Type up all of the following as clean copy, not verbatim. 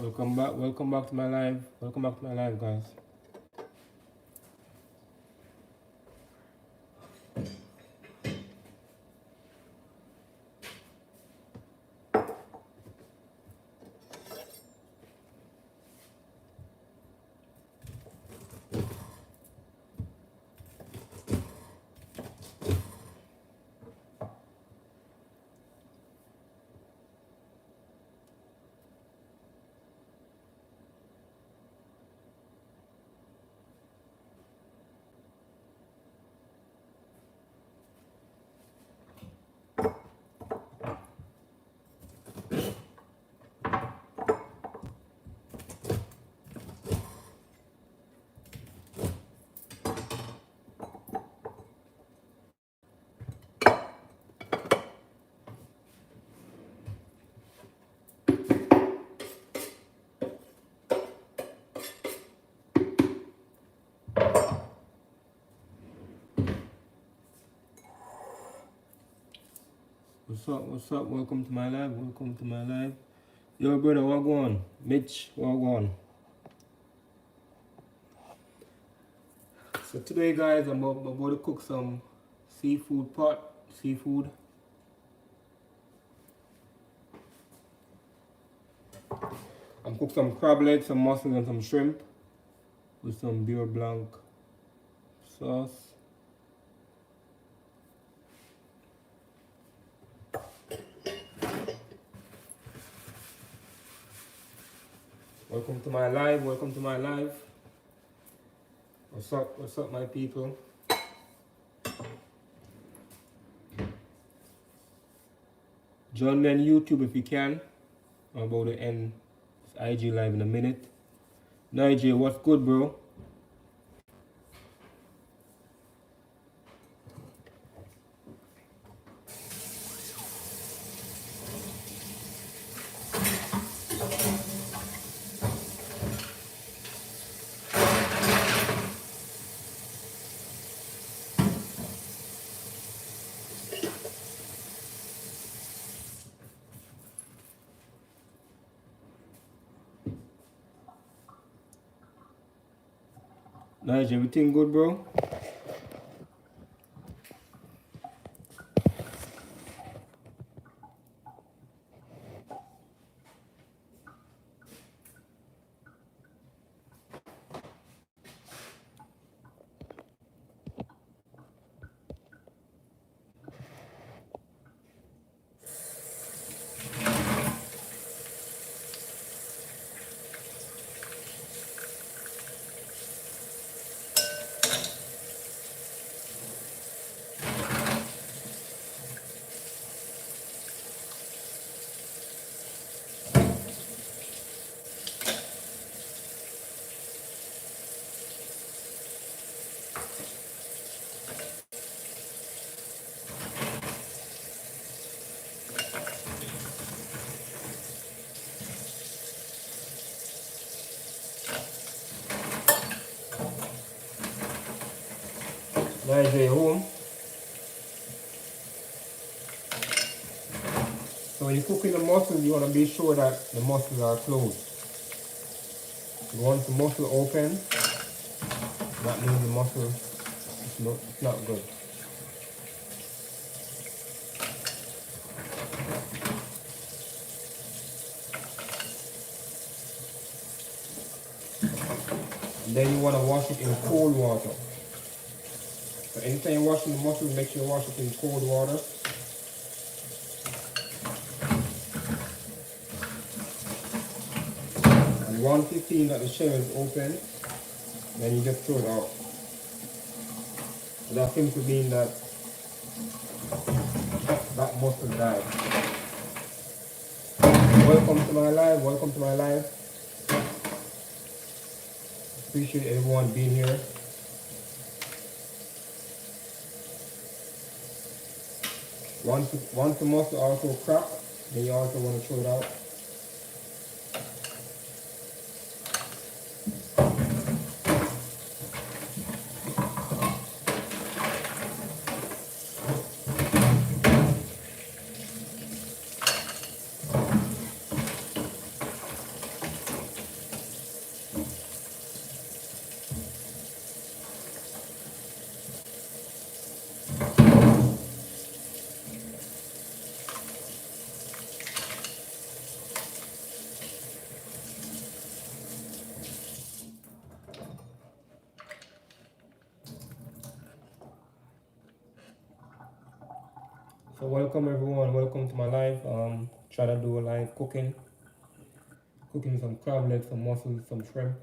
welcome back to my live. Welcome back to my live, guys. What's up? What's up? Welcome to my live. Welcome to my live. Yo, brother, what go on? Mitch, what go on? So today, guys, I'm about to cook some seafood pot. Seafood. I'm cook some crab legs, some mussels, and some shrimp with some beurre blanc sauce. Welcome to my live. Welcome to my live. What's up? What's up, my people? Join me on YouTube if you can. I'm about to end this IG live in a minute. Nigel, what's good, bro? Nigel, everything good, bro? Nigel, you home? So when you're cooking the mussels, you want to be sure that the mussels are closed. Once the mussel open, that means the mussel it's not good. And then you want to wash it in cold water. So anytime you're washing the mussels, make sure you wash it in cold water. And once you see that the shell is open, then you just throw it out. So that simply means that that mussel died. Welcome to my live, welcome to my live. Appreciate everyone being here. Once the mussel also crack, then you also want to throw it out. welcome everyone, welcome to my live. Trying to do a live cooking some crab legs, some mussels, some shrimp,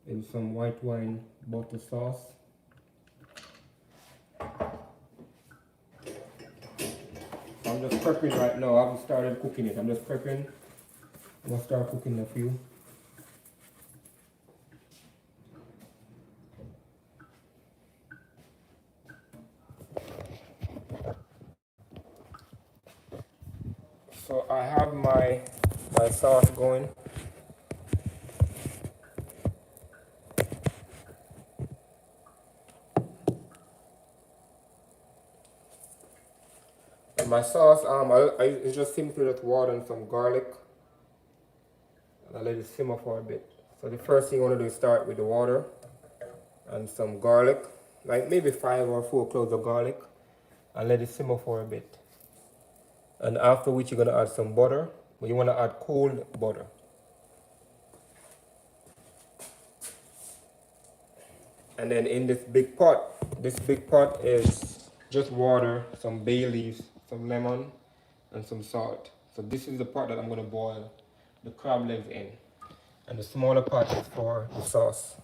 and some white wine butter sauce. So I'm just prepping right now. I haven't started cooking it. I'm just prepping. I'm gonna start cooking a few. So I have my sauce going. And my sauce, it's just simply with water and some garlic. And I let it simmer for a bit. So the first thing you want to do is start with the water and some garlic, like maybe 5 or 4 cloves of garlic, and let it simmer for a bit. And after which you're gonna add some butter, but you want to add cold butter. And then in this big pot is just water, some bay leaves, some lemon, and some salt. So this is the pot that I'm gonna boil the crab legs in. And the smaller pot is for the sauce.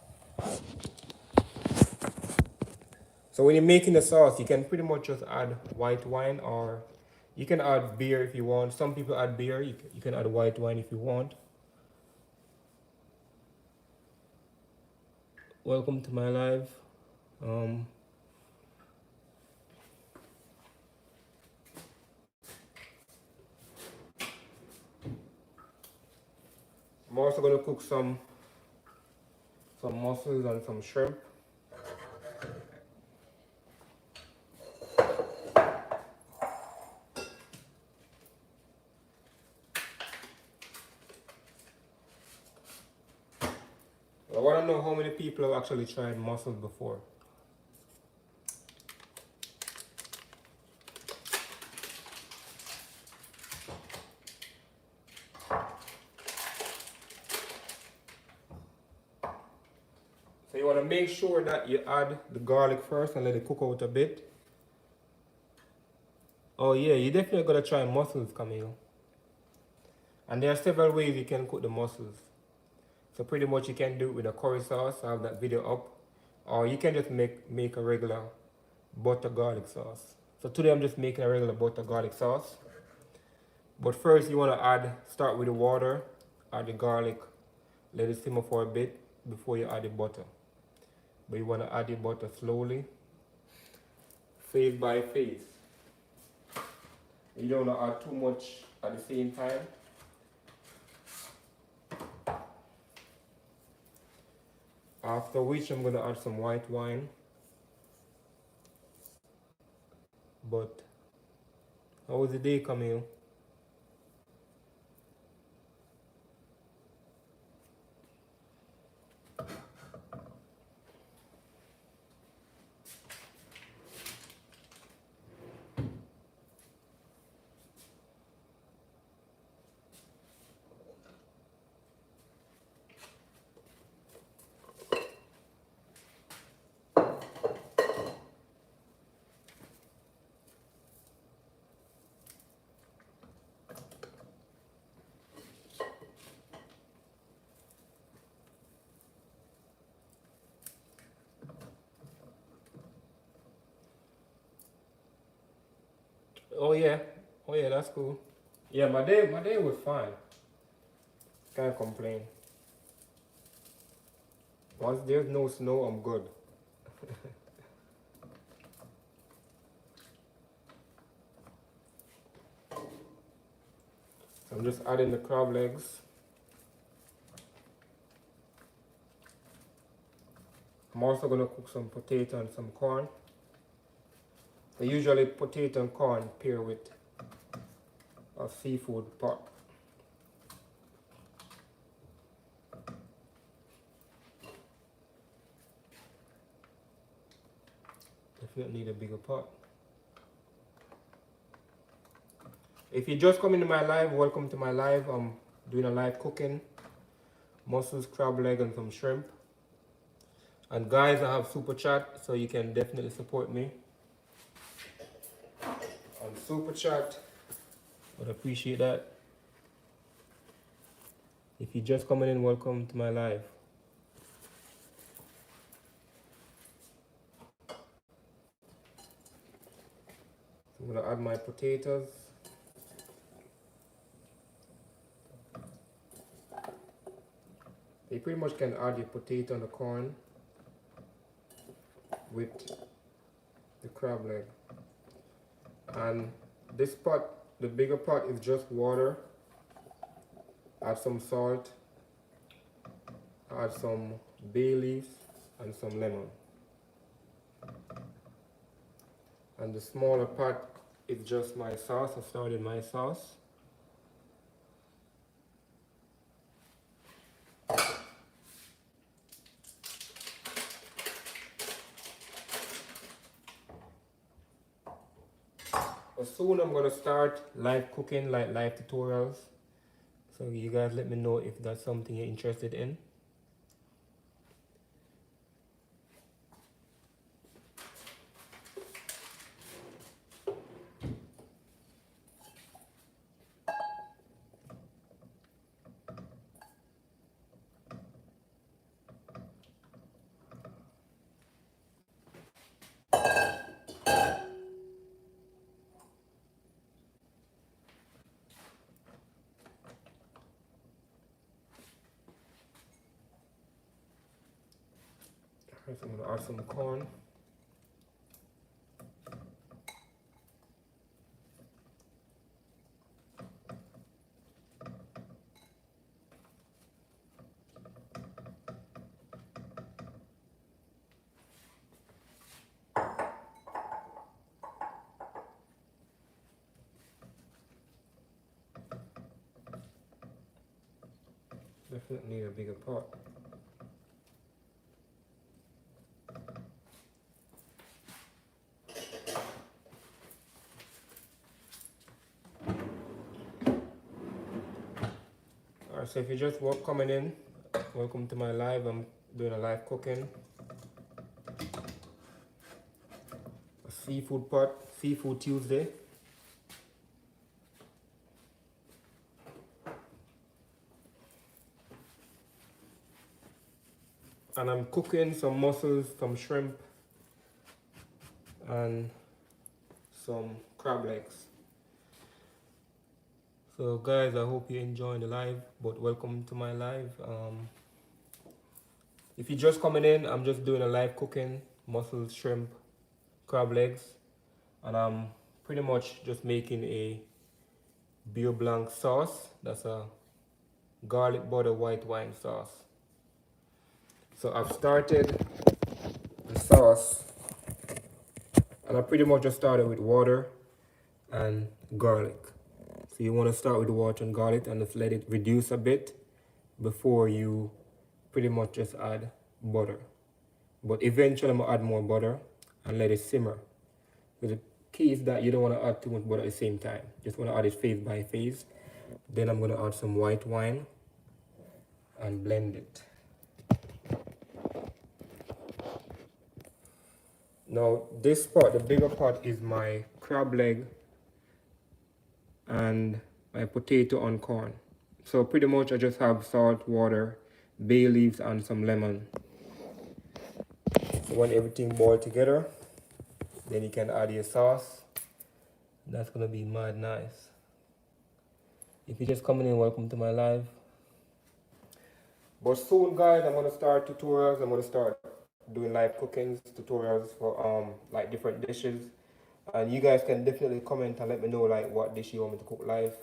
So when you're making the sauce, you can pretty much just add white wine, or you can add beer if you want. Some people add beer, you can add white wine if you want. Welcome to my live. I'm also gonna cook some mussels and some shrimp. I want to know how many people have actually tried mussels before. So you want to make sure that you add the garlic first and let it cook out a bit. Oh yeah, you definitely got to try mussels, Camille. And there are several ways you can cook the mussels. So pretty much you can do it with a curry sauce. I have that video up. Or you can just make a regular butter garlic sauce. So today I'm just making a regular butter garlic sauce. But first you want to start with the water, add the garlic, let it simmer for a bit before you add the butter. But you want to add the butter slowly, phase by phase. You don't want to add too much at the same time. After which I'm going to add some white wine. But how was the day, Camille? Oh yeah, that's cool. Yeah, my day was fine. Can't complain. Once there's no snow, I'm good. So I'm just adding the crab legs. I'm also gonna cook some potato and some corn. So usually potato and corn pair with a seafood pot. Definitely need a bigger pot. If you just come into my live, welcome to my live. I'm doing a live cooking. Mussels, crab leg, and some shrimp. And guys, I have super chat, so you can definitely support me. super chat. Would appreciate that. If you're just coming in, welcome to my live. I'm gonna add my potatoes. You pretty much can add your potato and the corn with the crab leg. And this pot, the bigger pot, is just water. Add some salt, add some bay leaves and some lemon. And the smaller pot is just my sauce. I started my sauce. But soon I'm gonna start live cooking, like live tutorials. So you guys let me know if that's something you're interested in. Alright, so I'm gonna add some corn. Definitely need a bigger pot. Alright, so if you're just coming in, welcome to my live. I'm doing a live cooking. A seafood pot, Seafood Tuesday. And I'm cooking some mussels, some shrimp, and some crab legs. So guys, I hope you're enjoying the live, but welcome to my live. If you're just coming in, I'm just doing a live cooking, mussels, shrimp, crab legs, and I'm pretty much just making a beurre blanc sauce. That's a garlic butter white wine sauce. So I've started the sauce, and I pretty much just started with water and garlic. So you want to start with the water and garlic and just let it reduce a bit before you pretty much just add butter. But eventually I'm going to add more butter and let it simmer. So the key is that you don't want to add too much butter at the same time. Just want to add it phase by phase. Then I'm going to add some white wine and blend it. Now this pot, the bigger pot, is my crab leg and my potato and corn. So pretty much I just have salt, water, bay leaves and some lemon. So when everything boils together, then you can add your sauce. That's gonna be mad nice. If you're just coming in, welcome to my live. But soon guys, I'm gonna start tutorials. I'm gonna start doing live cookings, tutorials for like different dishes. And you guys can definitely comment and let me know like what dish you want me to cook live.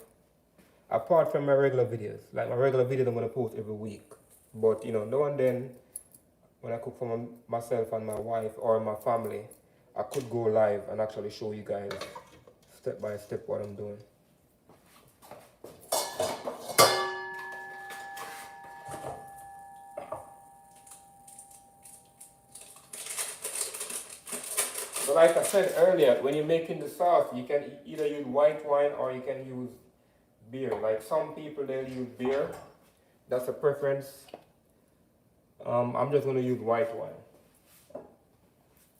Apart from my regular videos. Like my regular videos I'm gonna post every week. But you know, now and then when I cook for myself and my wife or my family, I could go live and actually show you guys step by step what I'm doing. So like I said earlier, when you're making the sauce, you can either use white wine or you can use beer. Like some people, they'll use beer. That's a preference. I'm just going to use white wine.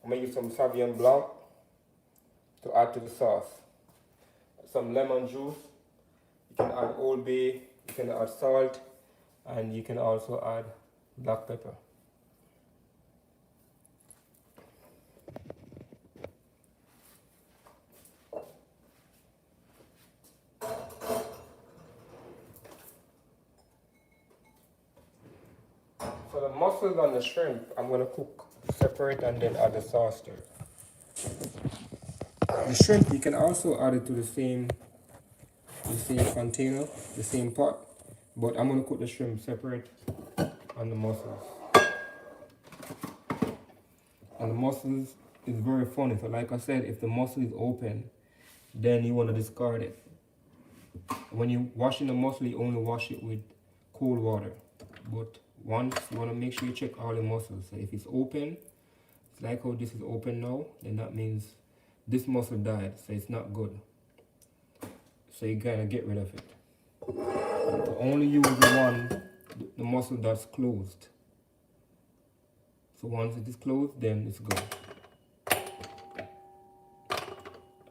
I'm going to use some Sauvignon Blanc to add to the sauce. some lemon juice. You can add Old Bay, you can add salt, and you can also add black pepper. So the mussels and the shrimp, I'm going to cook separate and then add the sauce to it. The shrimp, you can also add it to the same container, the same pot, but I'm going to cook the shrimp separate and the mussels. And the mussels is very funny. So like I said, if the mussel is open, then you want to discard it. When you're washing the mussel, you only wash it with cold water. But once you want to make sure you check all the mussels. So if it's open, it's like how this is open now, then that means this mussel died, so it's not good. So you gotta get rid of it. So only use the mussel that's closed. So once it is closed, then it's good.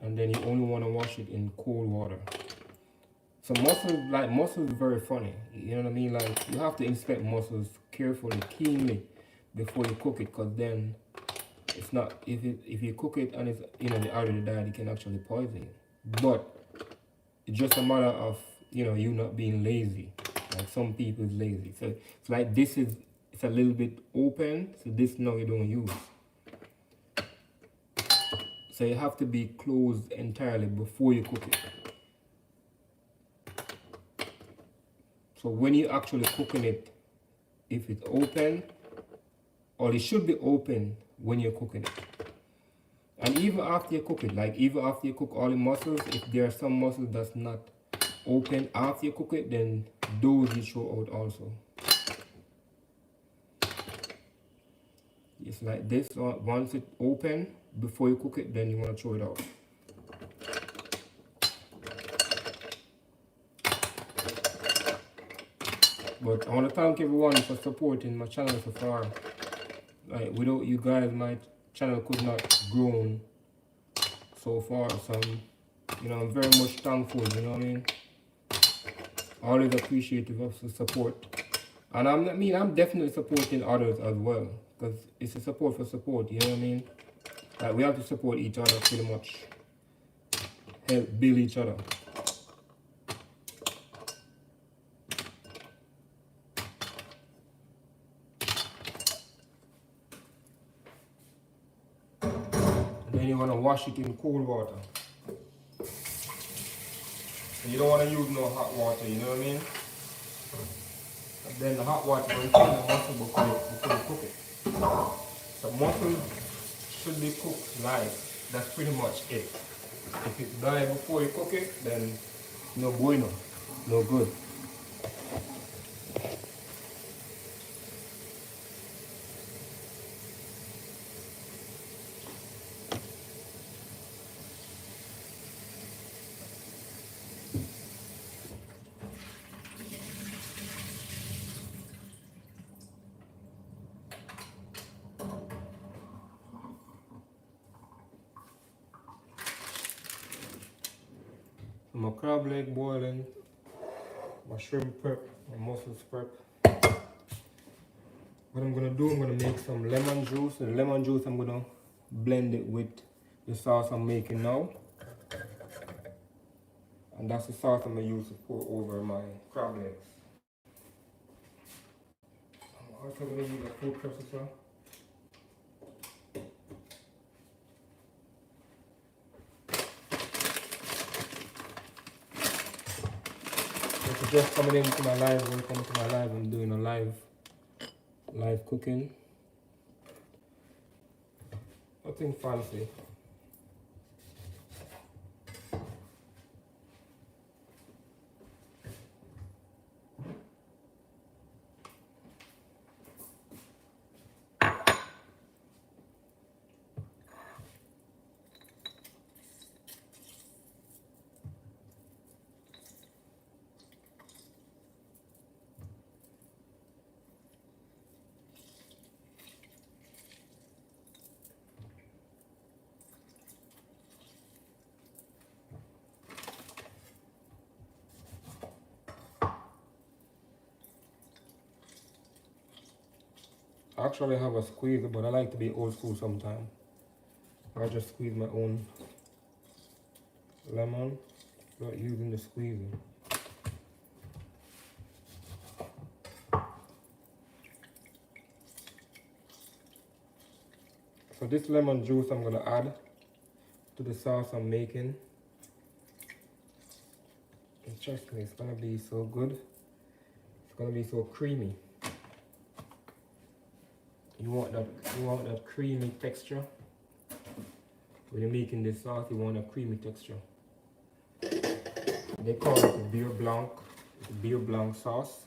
And then you only want to wash it in cold water. So mussels is very funny. You know what I mean? Like, you have to inspect mussels carefully, keenly before you cook it, because then it's not, if you cook it and it's, they already died, it can actually poison you. But it's just a matter of, you not being lazy. Like some people is lazy. So it's like it's a little bit open, so this now you don't use. So you have to be closed entirely before you cook it. So when you're actually cooking it, if it's open, or it should be open when you're cooking it. And even after you cook it, like even after you cook all the mussels, if there are some mussels that's not open after you cook it, then those you throw out also. It's like this. Once it's open, before you cook it, then you want to throw it out. But I want to thank everyone for supporting my channel so far. Like, without you guys, my channel could not grow so far. So I'm very much thankful, you know what I mean? Always appreciative of the support. And I'm definitely supporting others as well, because it's a support for support, you know what I mean? Like, we have to support each other pretty much. Help build each other. And then you want to wash it in cold water. And you don't want to use no hot water, you know what I mean? And then the hot water will kill the mussel before you cook it. So mussel should be cooked live. That's pretty much it. If it's dry before you cook it, then no bueno, no good. My crab leg boiling, my shrimp prep, my mussels prep. What I'm gonna do, I'm gonna make some lemon juice. The lemon juice, I'm gonna blend it with the sauce I'm making now. And that's the sauce I'm gonna use to pour over my crab legs. I'm also gonna use a food processor. If you're just coming into my live, welcome to my live. I'm doing a live cooking. Nothing fancy. I actually have a squeezer, but I like to be old school sometimes. I just squeeze my own lemon without using the squeezer. So this lemon juice I'm gonna add to the sauce I'm making. And trust me, it's gonna be so good. It's gonna be so creamy. You want that creamy texture. When you're making this sauce, you want a creamy texture. They call it the beer blanc sauce.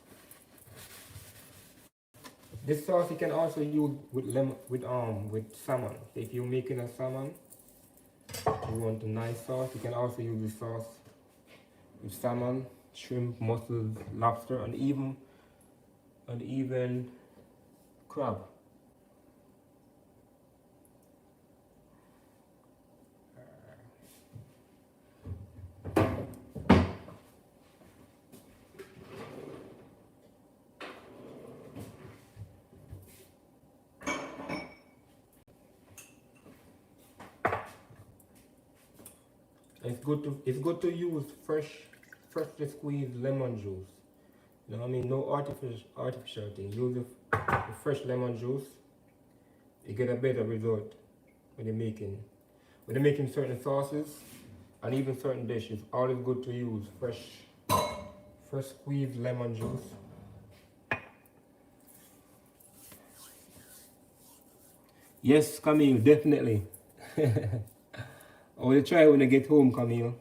This sauce you can also use with salmon. If you're making a salmon, you want a nice sauce, you can also use this sauce with salmon, shrimp, mussels, lobster, and even crab. It's good to use freshly squeezed lemon juice. You know what I mean? No artificial thing. Use the fresh lemon juice. You get a better result when you're making certain sauces and even certain dishes. Always good to use fresh squeezed lemon juice. Yes, Camille, definitely. I want to try it when I get home, Camille.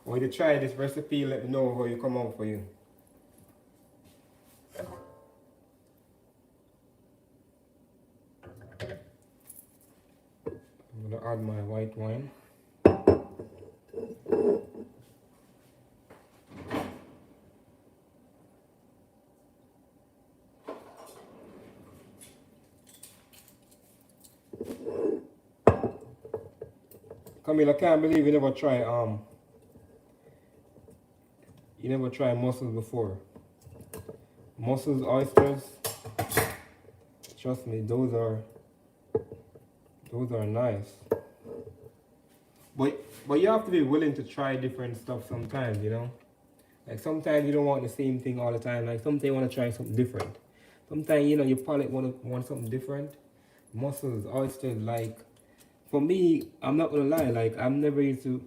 I want to try this recipe, let me know how you come out for you. I'm going to add my white wine. Camille, I can't believe you never try mussels before. Mussels, oysters, trust me, those are nice. But you have to be willing to try different stuff sometimes, you know? Like sometimes you don't want the same thing all the time. Like sometimes you want to try something different. Sometimes, you know, your palate want something different. Mussels, oysters, like for me, I'm not gonna lie, like I've never used to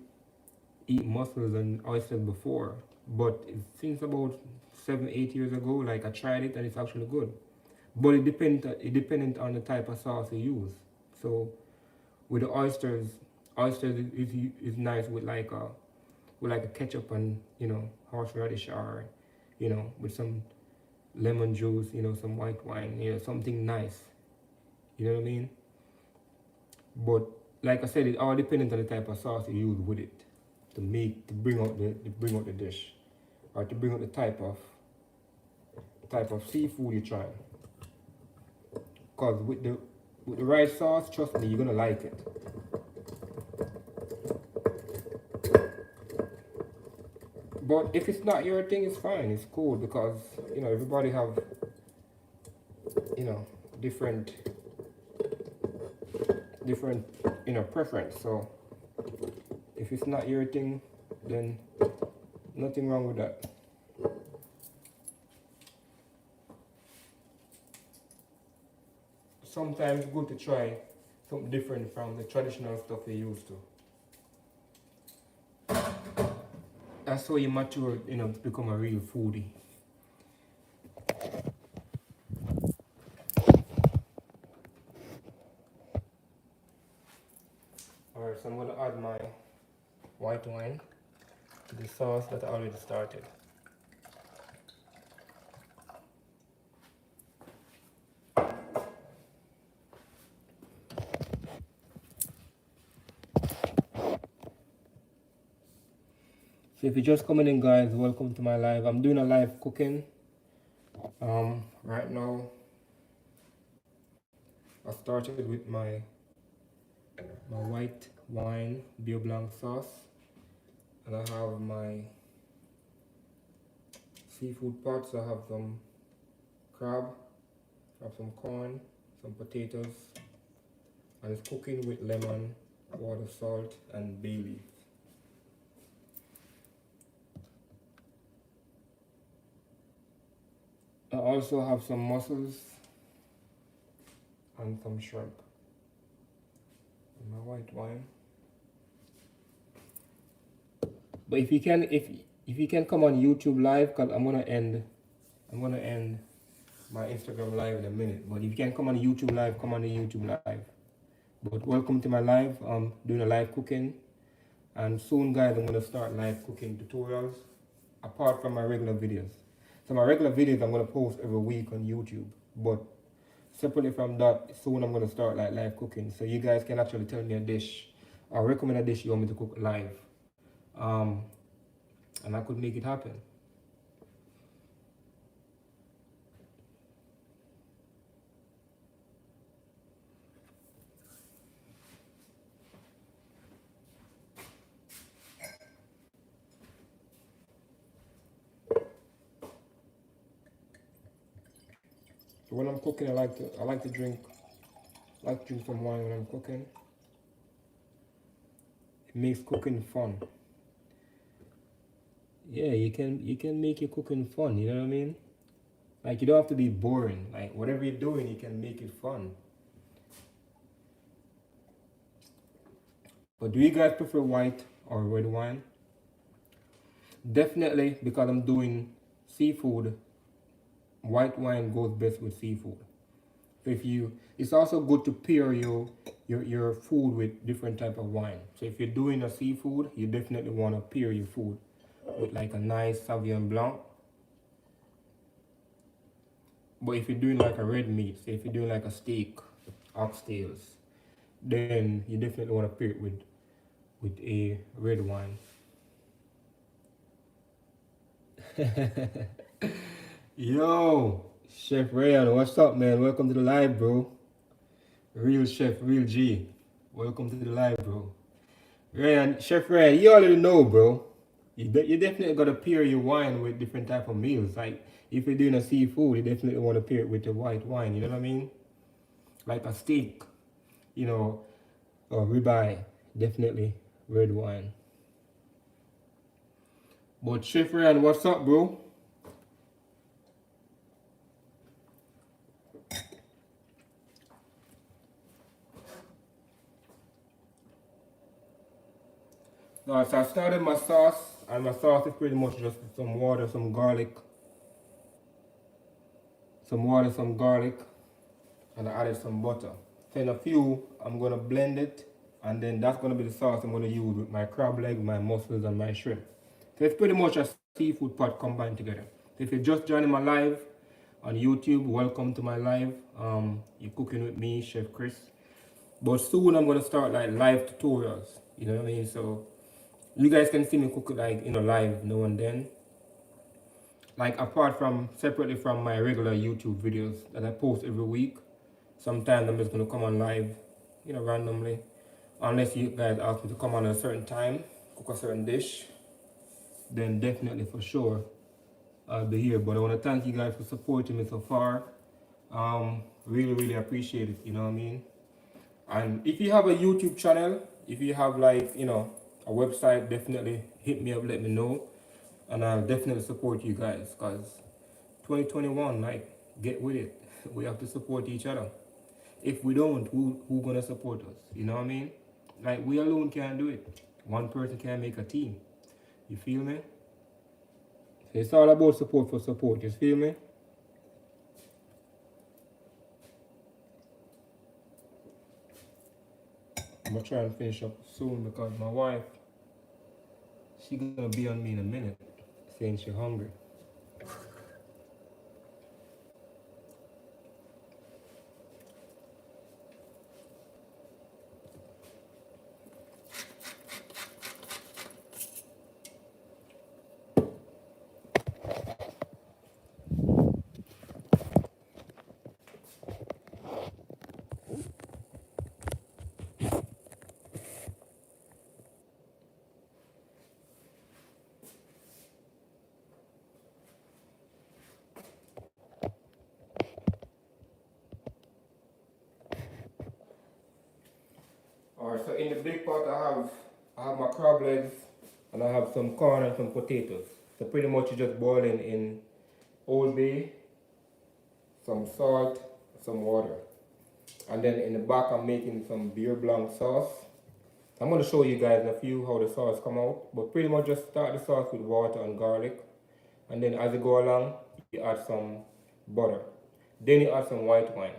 eat mussels and oysters before. But since about 7-8 years ago, like I tried it and it's actually good. But it dependent on the type of sauce you use. So with the oysters is nice with like a ketchup and, you know, horseradish, or, you know, with some lemon juice, you know, some white wine, you know, something nice. You know what I mean? But like I said, it all depends on the type of sauce you use with it to bring out the dish, or to bring out the type of seafood you try. Cause with the right sauce, trust me, you're gonna like it. But if it's not your thing, it's fine. It's cool, because, you know, everybody have, you know, different, you know, preference. So if it's not your thing, then nothing wrong with that. Sometimes it's good to try something different from the traditional stuff you're used to. That's how you mature, you know, to become a real foodie. Alright, so I'm going to add my white wine to the sauce that I already started. So if you're just coming in, guys, welcome to my live. I'm doing a live cooking. Right now, I started with my white wine beer blanc sauce, and I have my seafood pots. I have some crab have some corn, some potatoes, and it's cooking with lemon, water, salt, and bay leaf. I also have some mussels and some shrimp. And my white wine. But if you can, if you can come on YouTube live, cause I'm gonna end my Instagram live in a minute. But if you can come on YouTube live, come on the YouTube live. But welcome to my live. I'm doing a live cooking, and soon, guys, I'm gonna start live cooking tutorials apart from my regular videos. So my regular videos I'm gonna post every week on YouTube, but separately from that, soon I'm gonna start like live cooking. So you guys can actually tell me a dish or recommend a dish you want me to cook live, and I could make it happen. So when I'm cooking, I like to drink some wine when I'm cooking. It makes cooking fun. Yeah, you can make your cooking fun, you know what I mean? Like, you don't have to be boring. Like, whatever you're doing, you can make it fun. But do you guys prefer white or red wine? Definitely, because I'm doing seafood, white wine goes best with seafood. So it's also good to pair your food with different type of wine. So if you're doing a seafood, you definitely want to pair your food with like a nice Sauvignon Blanc. But if you're doing like a red meat, so if you're doing like a steak, oxtails, then you definitely want to pair it with a red wine. Yo, Chef Ryan, what's up, man? Welcome to the live, bro. Real Chef, real G. Welcome to the live, bro. Ryan, Chef Ryan, you already know, bro. You definitely gotta pair your wine with different type of meals. Like, if you're doing a seafood, you definitely want to pair it with the white wine. You know what I mean? Like a steak, you know, or ribeye, definitely red wine. But Chef Ryan, what's up, bro? Now, so I started my sauce, and my sauce is pretty much just some water, some garlic, and I added some butter. So in a few, I'm gonna blend it, and then that's gonna be the sauce I'm gonna use with my crab leg, my mussels, and my shrimp. So it's pretty much a seafood pot combined together. So if you're just joining my live on YouTube, welcome to my live. You're cooking with me, Chef Chris. But soon I'm gonna start like live tutorials. You know what I mean? So you guys can see me cook like, you know, live now and then. Like, apart from separately from my regular YouTube videos that I post every week. Sometimes I'm just gonna come on live, you know, randomly. Unless you guys ask me to come on at a certain time, cook a certain dish, then definitely for sure I'll be here. But I wanna thank you guys for supporting me so far. Really, really appreciate it, you know what I mean? And if you have a YouTube channel, if you have like, you know, a website, definitely hit me up, let me know. And I'll definitely support you guys, because 2021, like, get with it. We have to support each other. If we don't, who gonna support us? You know what I mean? Like, we alone can't do it. One person can't make a team. You feel me? So it's all about support for support. You feel me? I'm gonna try and finish up soon because my wife, she gonna be on me in a minute, saying she's hungry. Alright, so in the big pot I have my crab legs and I have some corn and some potatoes. So pretty much you just boiling in Old Bay, some salt, some water. And then in the back I'm making some beer blanc sauce. I'm going to show you guys in a few how the sauce come out. But pretty much just start the sauce with water and garlic. And then as you go along, you add some butter. Then you add some white wine.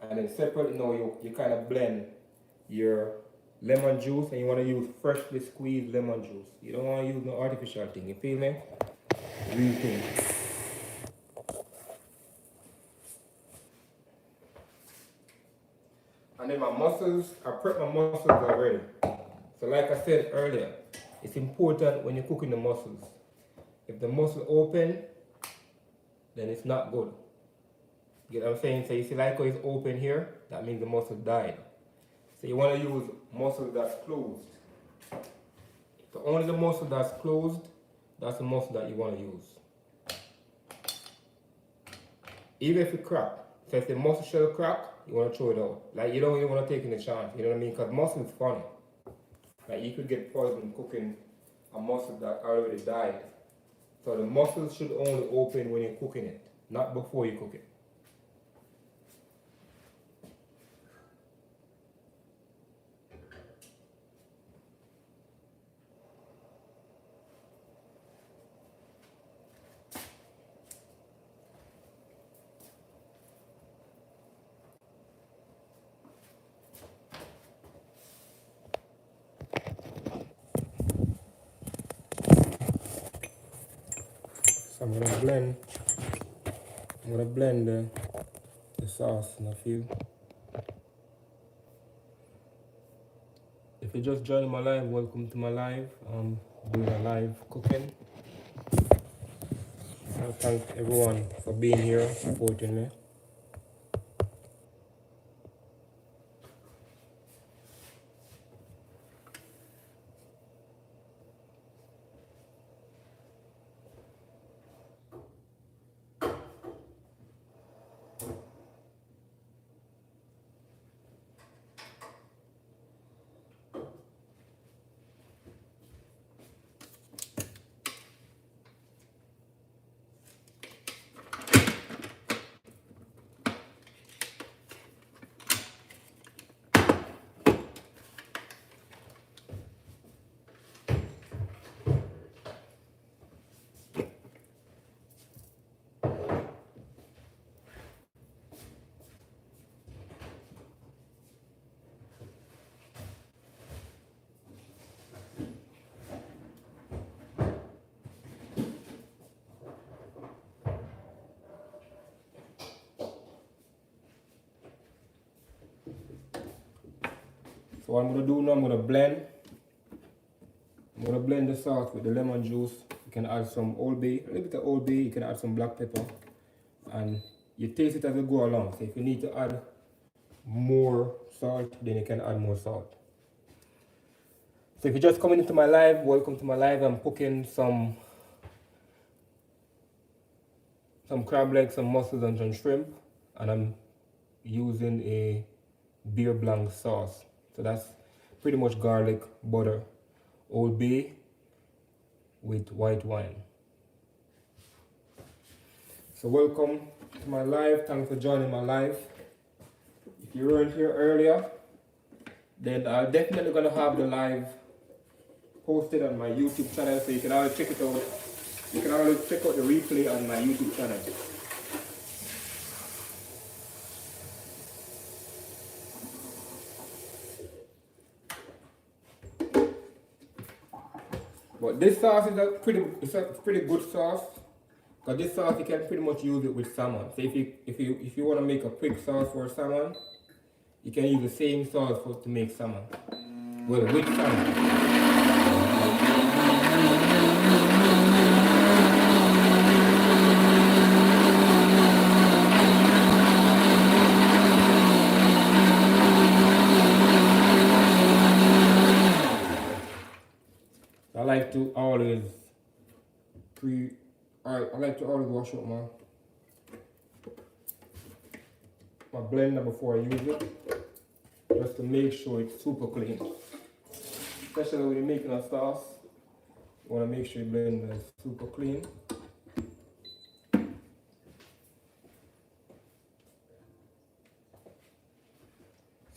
And then separately now you kind of blend your lemon juice, and you want to use freshly squeezed lemon juice. You don't want to use no artificial thing, you feel me? Real thing. And then my mussels, I prep my mussels already. So like I said earlier, it's important when you're cooking the mussels. If the mussel open, then it's not good. You get what I'm saying? So you see like how it's open here, that means the mussel died. So you want to use mussel that's closed. So only the mussel that's closed, that's the mussel that you want to use. Even if it crack, so if the mussel shell crack, you want to throw it out. Like you don't even want to take any chance, you know what I mean? Because mussel is funny. Like you could get poisoned cooking a mussel that already died. So the mussel should only open when you're cooking it, not before you cook it. So I'm gonna blend the sauce in a few. If you just joined my live, welcome to my live. I'm doing a live cooking. I thank everyone for being here, supporting me. So what I'm gonna do now, I'm gonna blend the sauce with the lemon juice. You can add some Old Bay, a little bit of Old Bay, you can add some black pepper. And you taste it as you go along. So if you need to add more salt, then you can add more salt. So if you're just coming into my live, welcome to my live. I'm cooking some crab legs, some mussels and some shrimp. And I'm using a beer blanc sauce. So that's pretty much garlic, butter, Old Bay with white wine. So welcome to my live. Thanks for joining my live. If you weren't here earlier, then I'm definitely gonna have the live posted on my YouTube channel, so you can always check it out. You can always check out the replay on my YouTube channel. But this sauce is a pretty good sauce. Because this sauce you can pretty much use it with salmon. So if you want to make a quick sauce for salmon, you can use the same sauce to make salmon. Well, with salmon. I like to always wash up my blender before I use it. just to make sure it's super clean. Especially when you're making a sauce, you want to make sure your blender is super clean.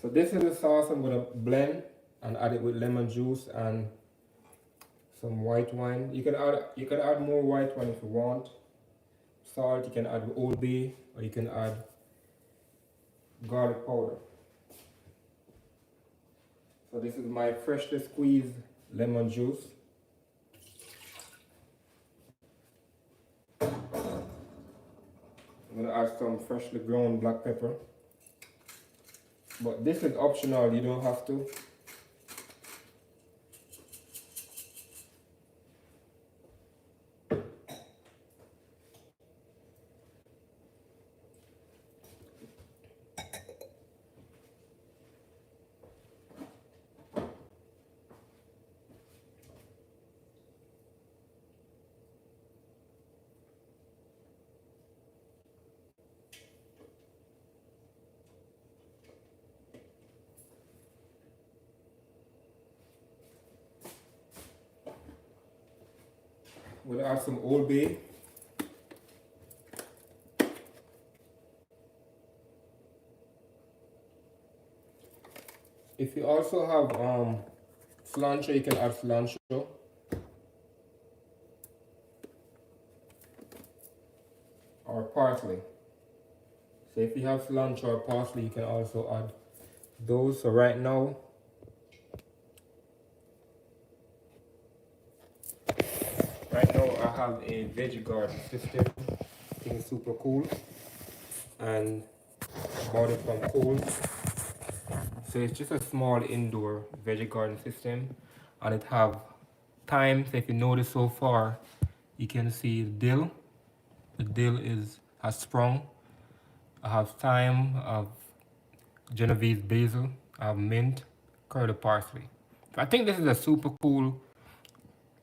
So this is the sauce I'm going to blend and add it with lemon juice and some white wine. You can add more white wine if you want. Salt, you can add Old Bay, or you can add garlic powder. So this is my freshly squeezed lemon juice. I'm going to add some freshly ground black pepper. But this is optional, you don't have to. We'll add some Old Bay. If you also have cilantro, you can add cilantro. Or parsley. So if you have cilantro or parsley, you can also add those. So right now, I have a veggie garden system. I think it's super cool. And I bought it from Kohl's. So it's just a small indoor veggie garden system, and it have thyme. So if you notice so far, you can see dill. The dill has sprung. I have thyme, I have Genovese basil, I have mint, curly parsley. So I think this is a super cool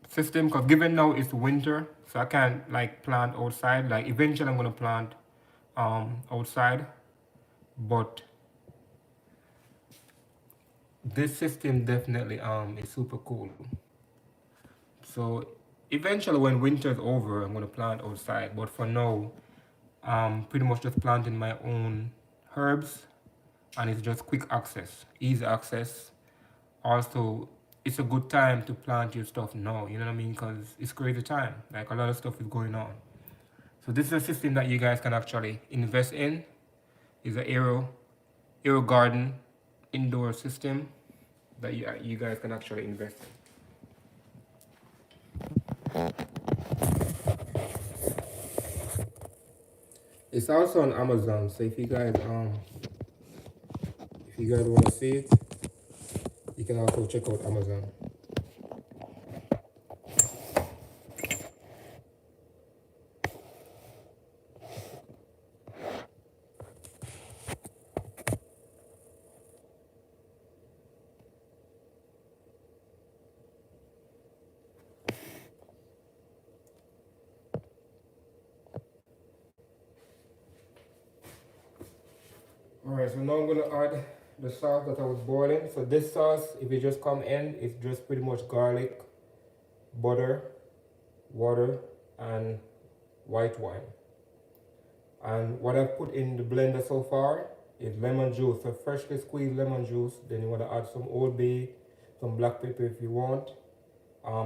system because given now it's winter, so I can't like plant outside. Like eventually I'm gonna plant outside, but this system definitely is super cool. So eventually when winter is over, I'm gonna plant outside, but for now I'm pretty much just planting my own herbs, and it's just quick access, easy access. Also, it's a good time to plant your stuff now, you know what I mean? Because it's crazy time, like a lot of stuff is going on. So this is a system that you guys can actually invest in. It's an aero garden indoor system that you guys can actually invest in. It's also on Amazon, so if you guys want to see it, you can also check out Amazon. Alright, so now I'm going to add the sauce that I was boiling. So this sauce, if you just come in, it's just pretty much garlic, butter, water, and white wine. And what I've put in the blender so far is lemon juice. So freshly squeezed lemon juice. Then you want to add some Old Bay, some black pepper if you want.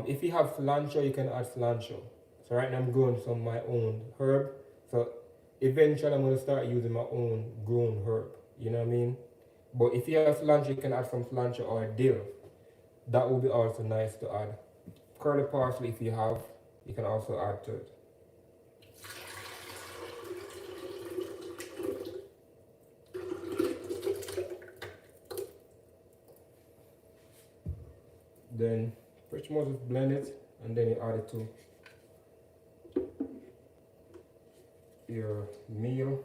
If you have cilantro, you can add cilantro. So right now I'm growing some of my own herb. So eventually I'm going to start using my own grown herb. You know what I mean? But if you have cilantro, you can add some cilantro or dill. That would be also nice to add. Curly parsley, if you have, you can also add to it. Then pretty much just blend it, and then you add it to your meal.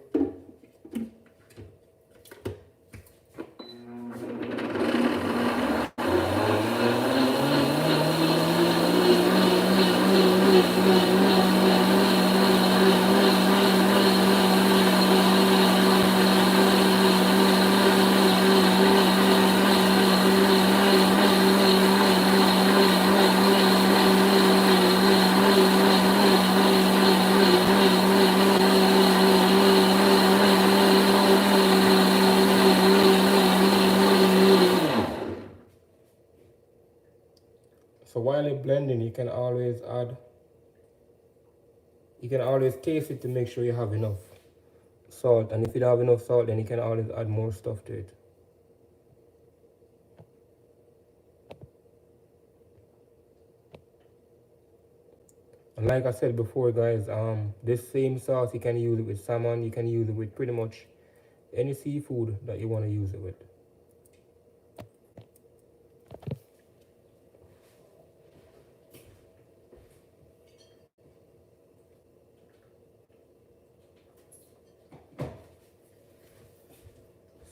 you can always taste it to make sure you have enough salt, and if you don't have enough salt, then you can always add more stuff to it. And like I said before, guys, this same sauce, you can use it with salmon, you can use it with pretty much any seafood that you want to use it with.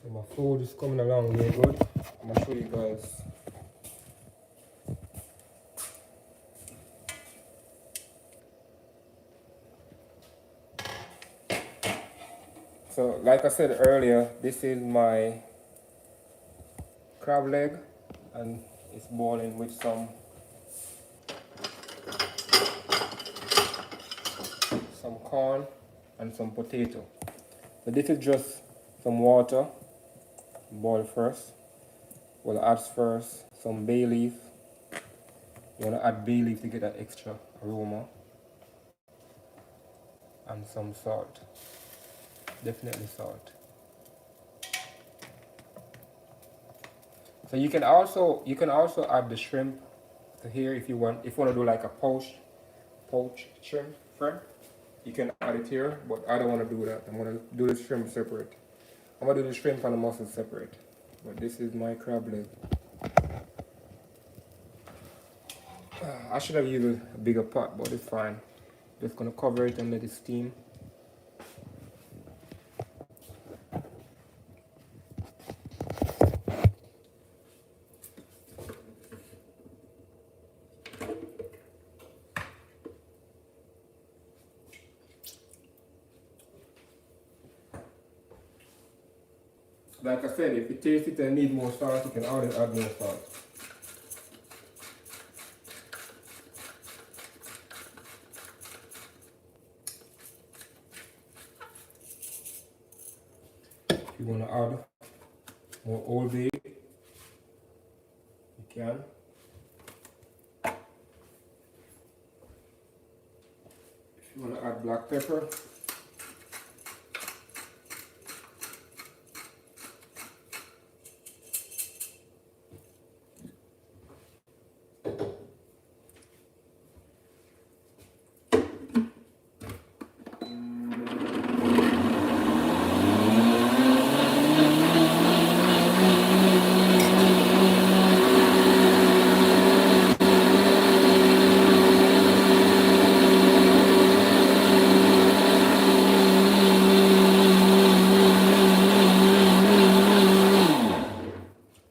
So my food is coming along really good. I'm gonna show you guys. So like I said earlier, this is my crab leg, and it's boiling with some corn and some potato. So this is just some water, boil first. We'll add first some bay leaf. You want to add bay leaf to get that extra aroma, and some salt, definitely salt. So you can also add the shrimp to here if you want to do like a poached shrimp. You can add it here, but I don't want to do that. I'm going to do the shrimp separate. I'm going to do the shrimp and the mussels separate. But this is my crab leg. I should have used a bigger pot, but it's fine. Just going to cover it and let it steam. Like I said, if you taste it and need more salt, you can always add more salt. If you want to add more Old Bay, you can. If you want to add black pepper,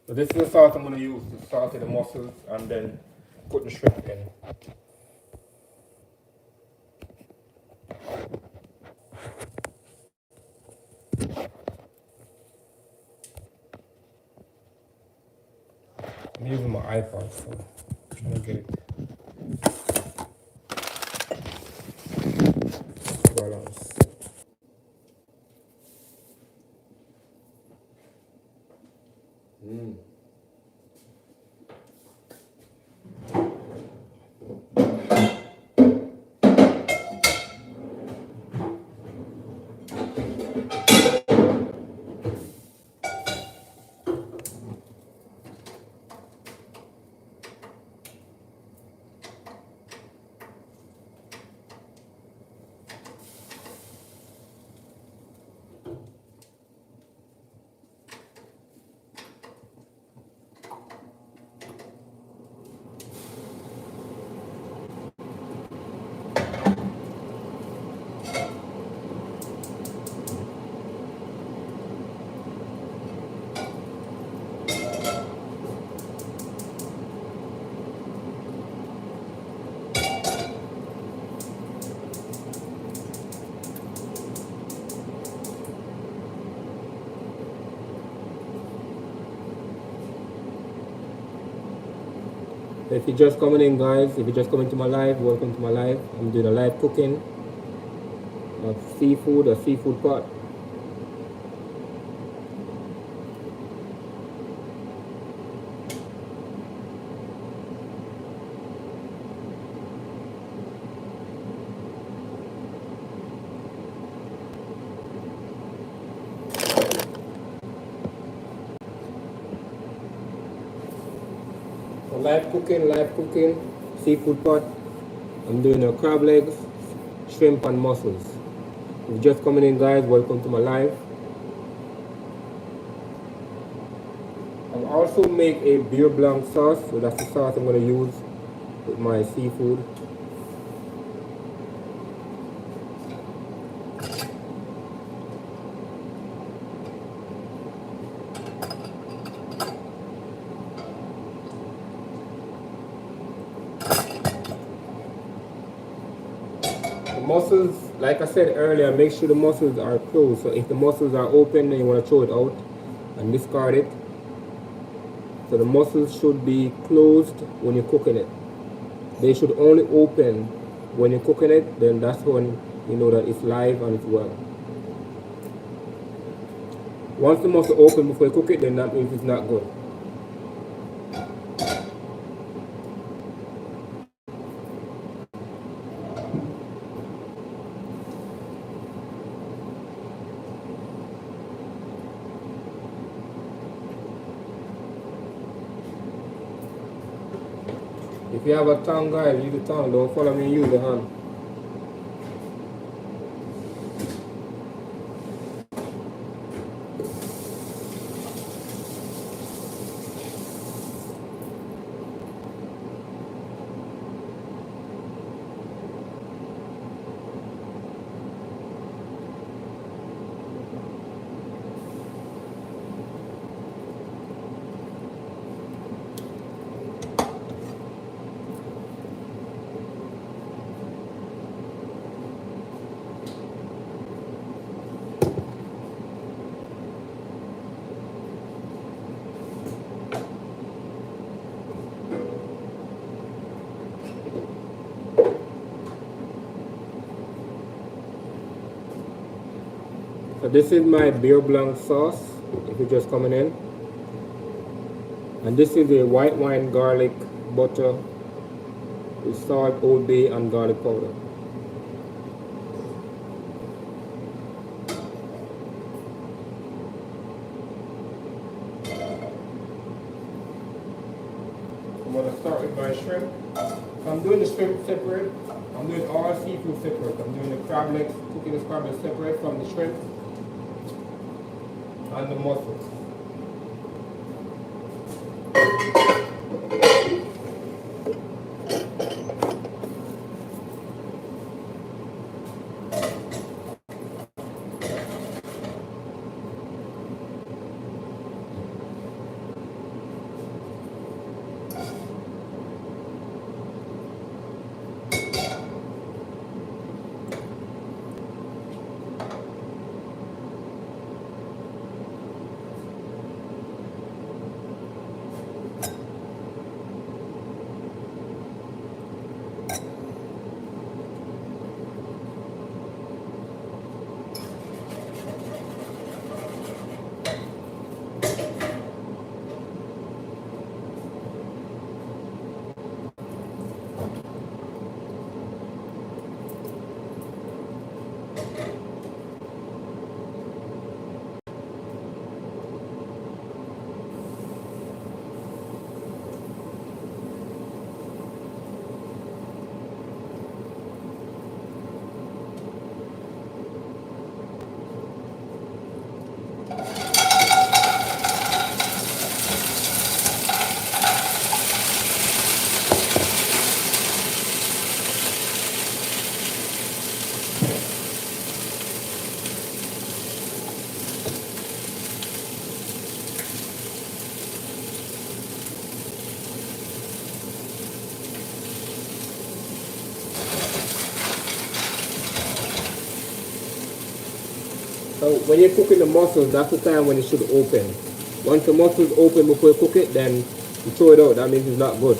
so this is the salt I'm going to use to salt the mussels and then put the shrimp in. I'm using my iPod, so I'm trying to get it balanced. If you're just coming in, guys, if you're just coming to my live, welcome to my live. I'm doing a live cooking of seafood, a seafood pot. Live cooking, seafood pot. I'm doing a crab legs, shrimp and mussels. If you're just coming in guys, welcome to my live. I'll also make a beurre blanc sauce, so that's the sauce I'm going to use with my seafood. The mussels, like I said earlier, make sure the mussels are closed. So if the mussels are open, then you want to throw it out and discard it. So the mussels should be closed when you're cooking it. They should only open when you're cooking it, then that's when you know that it's live and it's well. Once the mussel open before you cook it, then that means it's not good. If you have a tongue, guys, use the tongue. Don't follow me, use the hand. So this is my beurre blanc sauce, if you're just coming in. And this is a white wine garlic butter with salt, Old Bay, and garlic powder. I'm going to start with my shrimp. So I'm doing the shrimp separate. I'm doing all seafood separate. I'm doing the crab legs, cooking the crab legs separate from the shrimp and the mussels. So when you're cooking the mussels, that's the time when it should open. Once the mussels open before you cook it, then you throw it out. That means it's not good.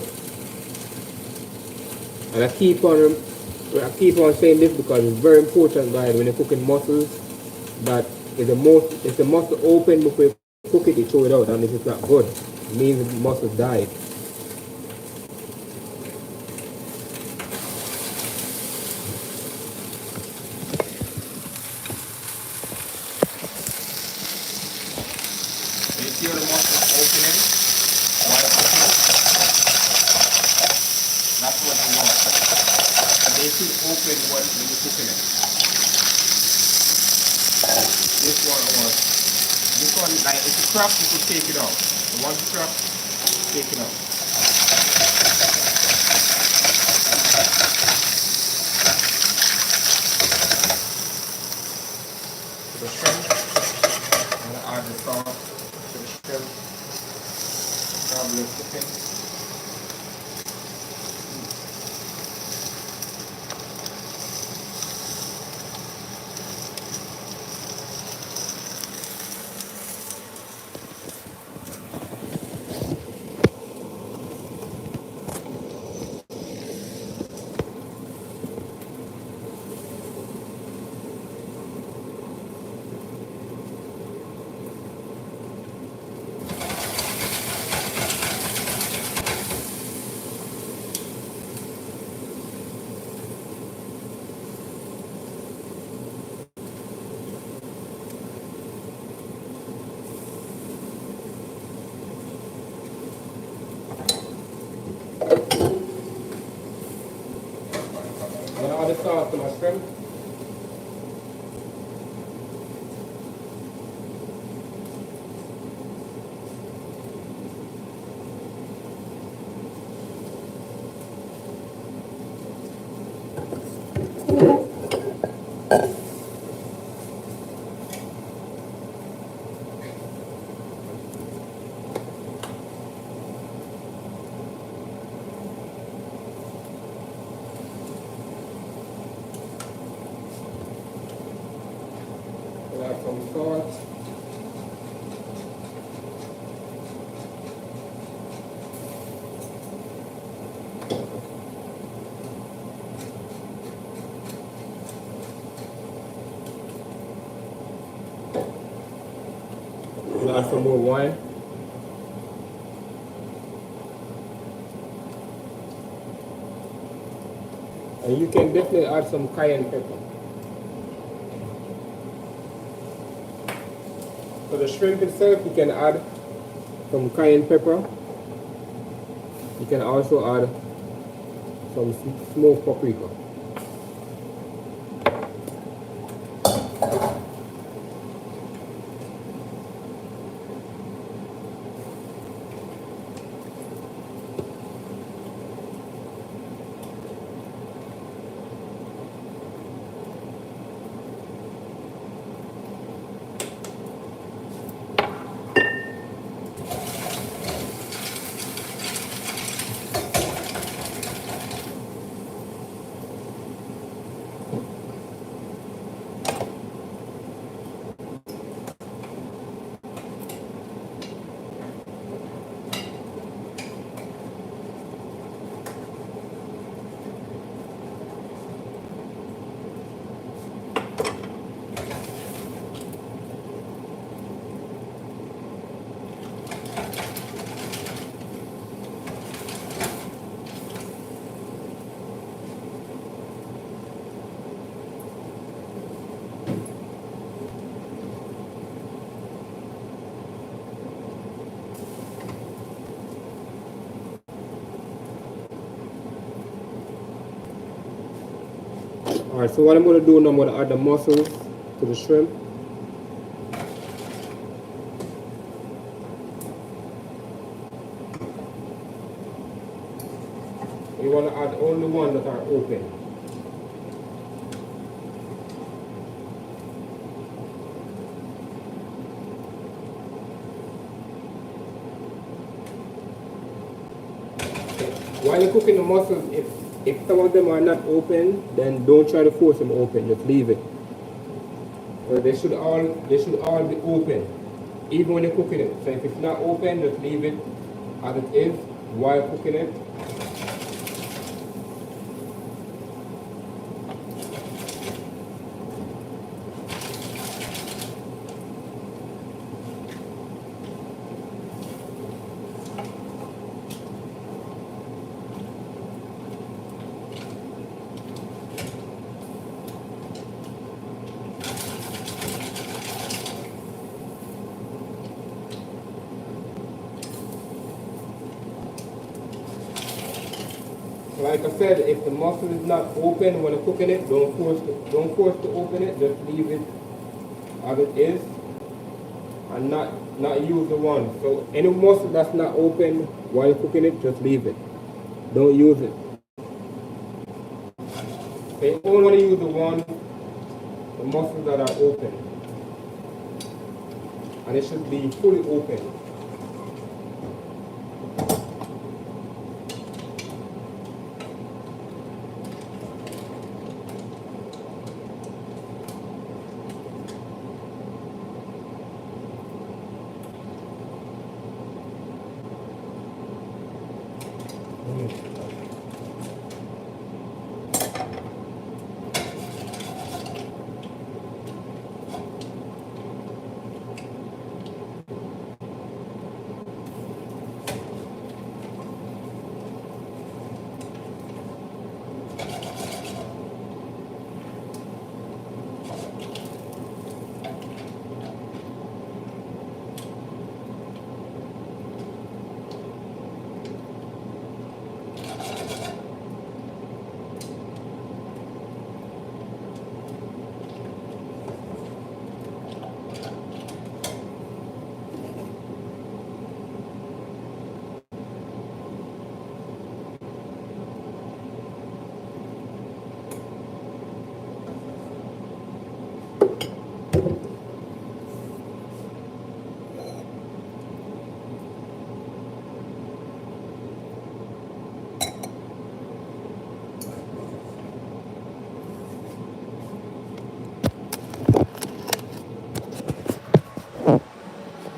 And I keep on saying this because it's very important, guys, when you're cooking mussels, that if the mussel open before you cook it, you throw it out. That means it's not good. It means the mussel died. You see how the mussel is opening while cooking? they should open when you're cooking it. This one, like if it cracks, you could take it out. And once it cracks, take it out. To the shrimp, I'm gonna add the sauce to the shrimp. Probably cooking. I'm gonna add the sauce to my shrimp. Add some salt. Add some more wine. And you can definitely add some cayenne pepper. For the shrimp itself, you can add some cayenne pepper. You can also add some smoked paprika. Alright, so what I'm going to do now, I'm going to add the mussels to the shrimp. You want to add only one that are open. While you're cooking the mussels, if some of them are not open, then don't try to force them open. Just leave it. They should all be open, even when you're cooking it. So if it's not open, just leave it as it is while cooking it. like I said, if the mussel is not open when you're cooking it, don't force to open it. Just leave it as it is, and not use the one. So any mussel that's not open while you're cooking it, just leave it. Don't use it. They only want to use the mussels that are open, and it should be fully open.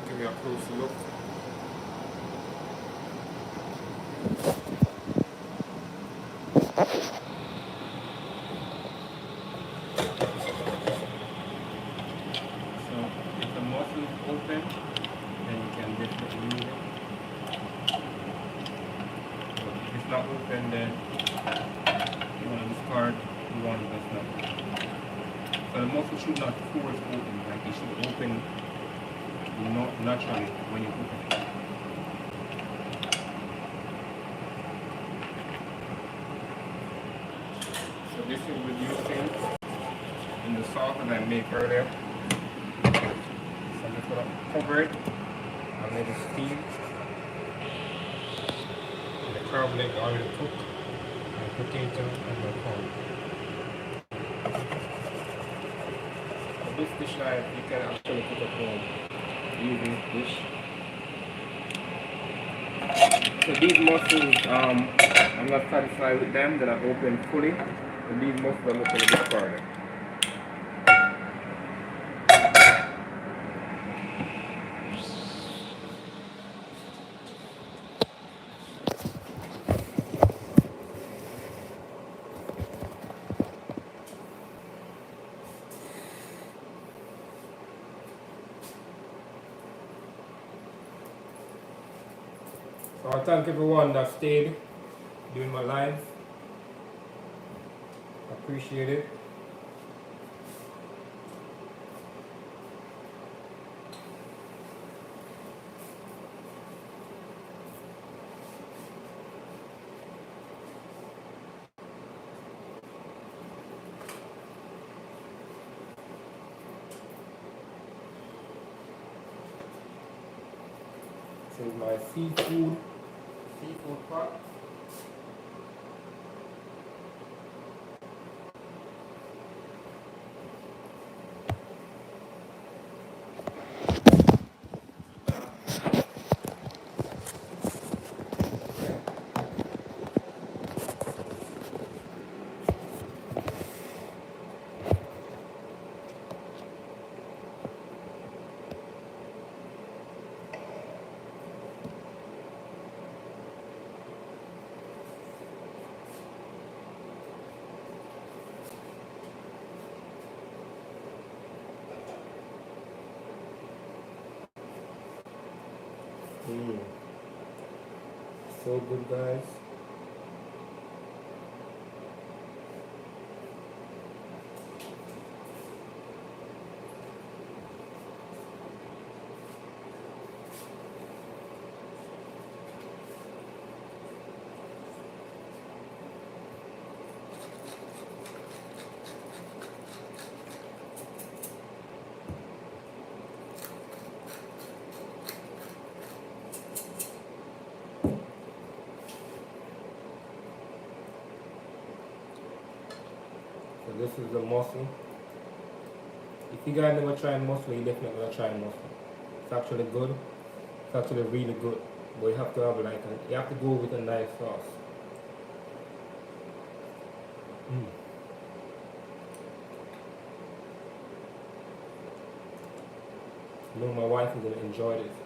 Give you a closer look. So if the mussel is open, then you can definitely use it. But if it's not open, then you want to discard the one that's not open. So the mussel should not force open, like it should open naturally when you cook it. So this is reducing in the sauce that I made earlier. So I'm just going to cover it and let it steam. And the crab leg already cooked, and potato and the corn. So this dish you can actually cook at home using this dish. So these mussels, I'm not satisfied with them that are open fully. So these mussels are looking a bit further. So I thank everyone that stayed during my live. I appreciate it. This is my seafood pot. So good, guys. So this is the mussel. If you guys never tried mussel, you definitely gonna try mussel. It's actually good. It's actually really good. But you have to have like you have to go with a nice sauce. Mm. You know my wife is gonna enjoy this.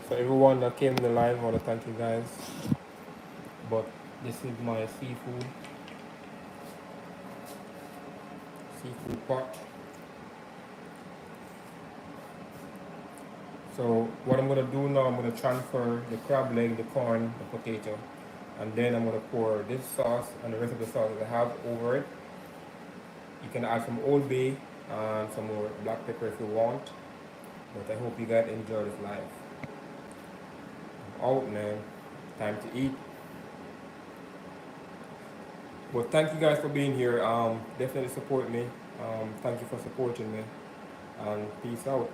So everyone that came in the live, I wanna thank you guys. But this is my seafood pot. So what I'm gonna do now, I'm gonna transfer the crab leg, the corn, the potato, and then I'm gonna pour this sauce and the rest of the sauce that I have over it. You can add some Old Bay and some more black pepper if you want. But I hope you guys enjoy this live. I'm out, man. Time to eat. But thank you guys for being here. Definitely support me. Thank you for supporting me. And peace out.